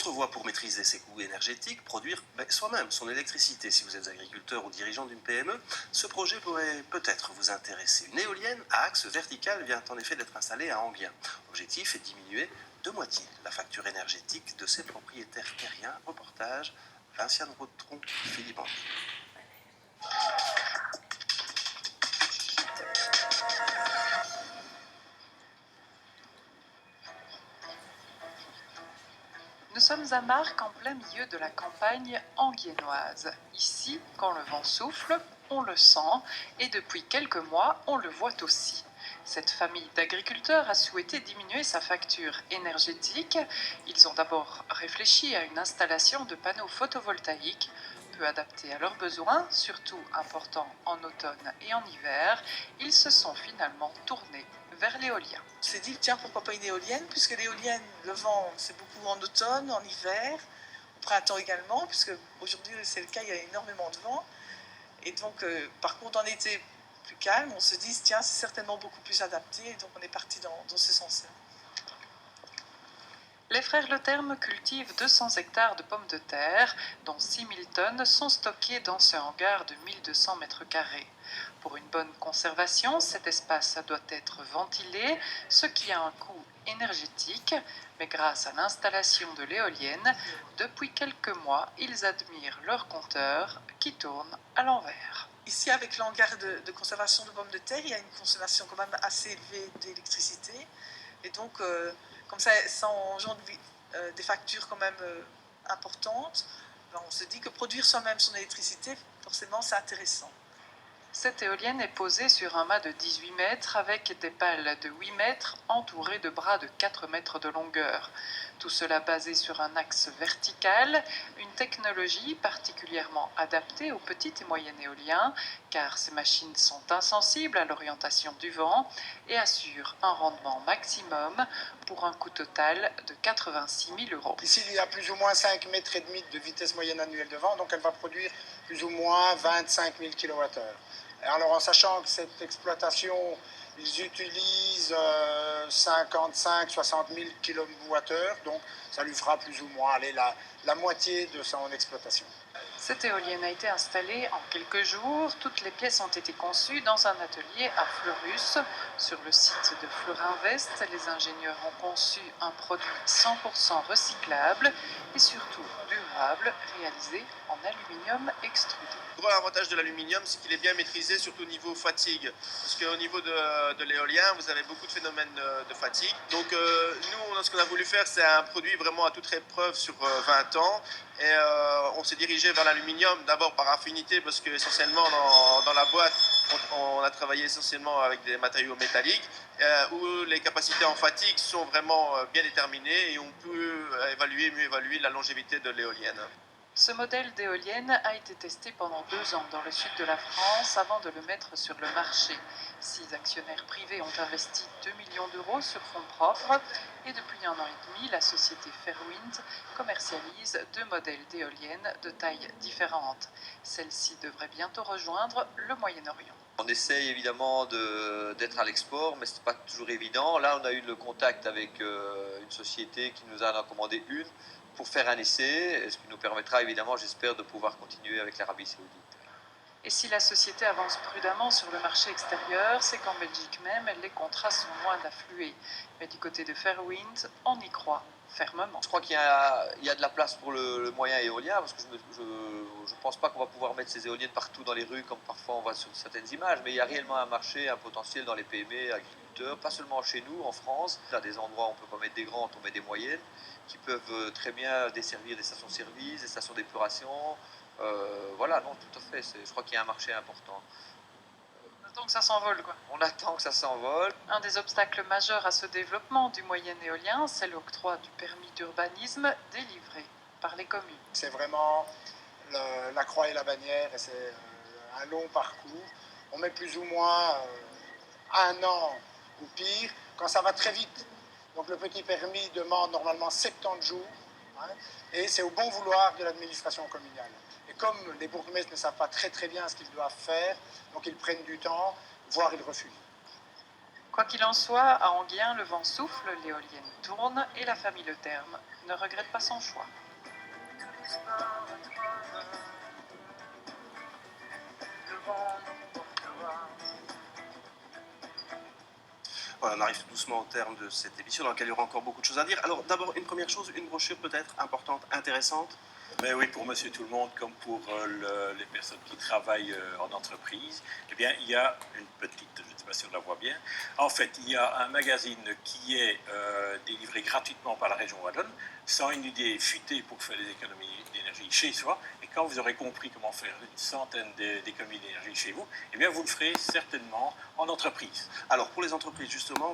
Autre voie pour maîtriser ses coûts énergétiques, produire soi-même son électricité. Si vous êtes agriculteur ou dirigeant d'une PME, ce projet pourrait peut-être vous intéresser. Une éolienne à axe vertical vient en effet d'être installée à Enghien. L'objectif est de diminuer de moitié la facture énergétique de ses propriétaires terriens. Reportage Vinciane Rodtron, Philippe André. Nous sommes à Marcq, en plein milieu de la campagne anguiennoise. Ici, quand le vent souffle, on le sent, et depuis quelques mois, on le voit aussi. Cette famille d'agriculteurs a souhaité diminuer sa facture énergétique. Ils ont d'abord réfléchi à une installation de panneaux photovoltaïques, peu adaptés à leurs besoins, surtout importants en automne et en hiver. Ils se sont finalement tournés vers l'éolien. On s'est dit, tiens, pourquoi pas une éolienne, puisque l'éolienne, le vent, c'est beaucoup en automne, en hiver, au printemps également, puisque aujourd'hui c'est le cas, il y a énormément de vent. Et donc, par contre, en été plus calme, on se dit, tiens, c'est certainement beaucoup plus adapté, et donc on est parti dans ce sens-là. Les frères Le Terme cultivent 200 hectares de pommes de terre, dont 6000 tonnes sont stockées dans ce hangar de 1200 mètres carrés. Pour une bonne conservation, cet espace doit être ventilé, ce qui a un coût énergétique, mais grâce à l'installation de l'éolienne, depuis quelques mois, ils admirent leur compteur qui tourne à l'envers. Ici, avec l'hangar de conservation de pommes de terre, il y a une consommation quand même assez élevée d'électricité. Et donc, comme ça engendre des factures quand même importantes, ben, on se dit que produire soi-même son électricité, forcément, c'est intéressant. Cette éolienne est posée sur un mât de 18 mètres avec des pales de 8 mètres entourées de bras de 4 mètres de longueur. Tout cela basé sur un axe vertical, une technologie particulièrement adaptée aux petits et moyens éoliens, car ces machines sont insensibles à l'orientation du vent et assurent un rendement maximum pour un coût total de 86 000 €. Ici, il y a plus ou moins 5,5 mètres de vitesse moyenne annuelle de vent, donc elle va produire plus ou moins 25 000 kWh. Alors, en sachant que cette exploitation, ils utilisent 55-60 000 kWh, donc ça lui fera plus ou moins la moitié de son exploitation. Cette éolienne a été installée en quelques jours. Toutes les pièces ont été conçues dans un atelier à Fleurus. Sur le site de Fleurinvest, les ingénieurs ont conçu un produit 100% recyclable et surtout durable, réalisé en aluminium extrudé. Le gros avantage de l'aluminium, c'est qu'il est bien maîtrisé, surtout au niveau fatigue. Parce qu'au niveau de l'éolien, vous avez beaucoup de phénomènes de fatigue. Donc nous, ce qu'on a voulu faire, c'est un produit vraiment à toute épreuve sur 20 ans. Et on s'est dirigé vers l'aluminium, d'abord par affinité, parce que essentiellement dans la boîte, on a travaillé essentiellement avec des matériaux métalliques, où les capacités en fatigue sont vraiment bien déterminées et on peut mieux évaluer la longévité de l'éolienne. Ce modèle d'éolienne a été testé pendant 2 ans dans le sud de la France avant de le mettre sur le marché. 6 actionnaires privés ont investi 2 millions d'euros sur fonds propres et depuis 1 an et demi, la société Fairwind commercialise 2 modèles d'éoliennes de tailles différentes. Celle-ci devrait bientôt rejoindre le Moyen-Orient. On essaye évidemment d'être à l'export, mais ce n'est pas toujours évident. Là, on a eu le contact avec une société qui nous en a commandé une pour faire un essai, ce qui nous permettra évidemment, j'espère, de pouvoir continuer avec l'Arabie Saoudite. Et si la société avance prudemment sur le marché extérieur, c'est qu'en Belgique même, les contrats sont loin d'affluer. Mais du côté de Fairwind, on y croit fermement. Je crois qu'il y a de la place pour le moyen éolien, parce que je ne pense pas qu'on va pouvoir mettre ces éoliennes partout dans les rues, comme parfois on voit sur certaines images, mais il y a réellement un marché, un potentiel dans les PME, agriculteurs, pas seulement chez nous, en France. Il y a des endroits où on ne peut pas mettre des grandes, on met des moyennes, qui peuvent très bien desservir des stations-service, des stations d'épuration. Voilà, non, tout à fait, je crois qu'il y a un marché important. On attend que ça s'envole, quoi. On attend que ça s'envole. Un des obstacles majeurs à ce développement du moyen éolien, c'est l'octroi du permis d'urbanisme délivré par les communes. C'est vraiment la croix et la bannière, et c'est un long parcours. On met plus ou moins 1 an ou pire, quand ça va très vite. Donc le petit permis demande normalement 70 jours, hein, et c'est au bon vouloir de l'administration communale. Et comme les bourgmestres ne savent pas très bien ce qu'ils doivent faire, donc ils prennent du temps, voire ils refusent. Quoi qu'il en soit, à Enghien, le vent souffle, l'éolienne tourne et la famille Le Terme ne regrette pas son choix. Voilà, on arrive tout doucement au terme de cette émission dans laquelle il y aura encore beaucoup de choses à dire. Alors d'abord, une première chose, une brochure peut-être importante, intéressante. Mais oui, pour monsieur tout le monde, comme pour les personnes qui travaillent en entreprise, eh bien, il y a une petite, je ne sais pas si on la voit bien, en fait, il y a un magazine qui est délivré gratuitement par la région Wallonne, sans une idée futée pour faire des économies d'énergie chez soi. Et quand vous aurez compris comment faire une centaine d'économies d'énergie chez vous, eh bien, vous le ferez certainement en entreprise. Alors pour les entreprises justement,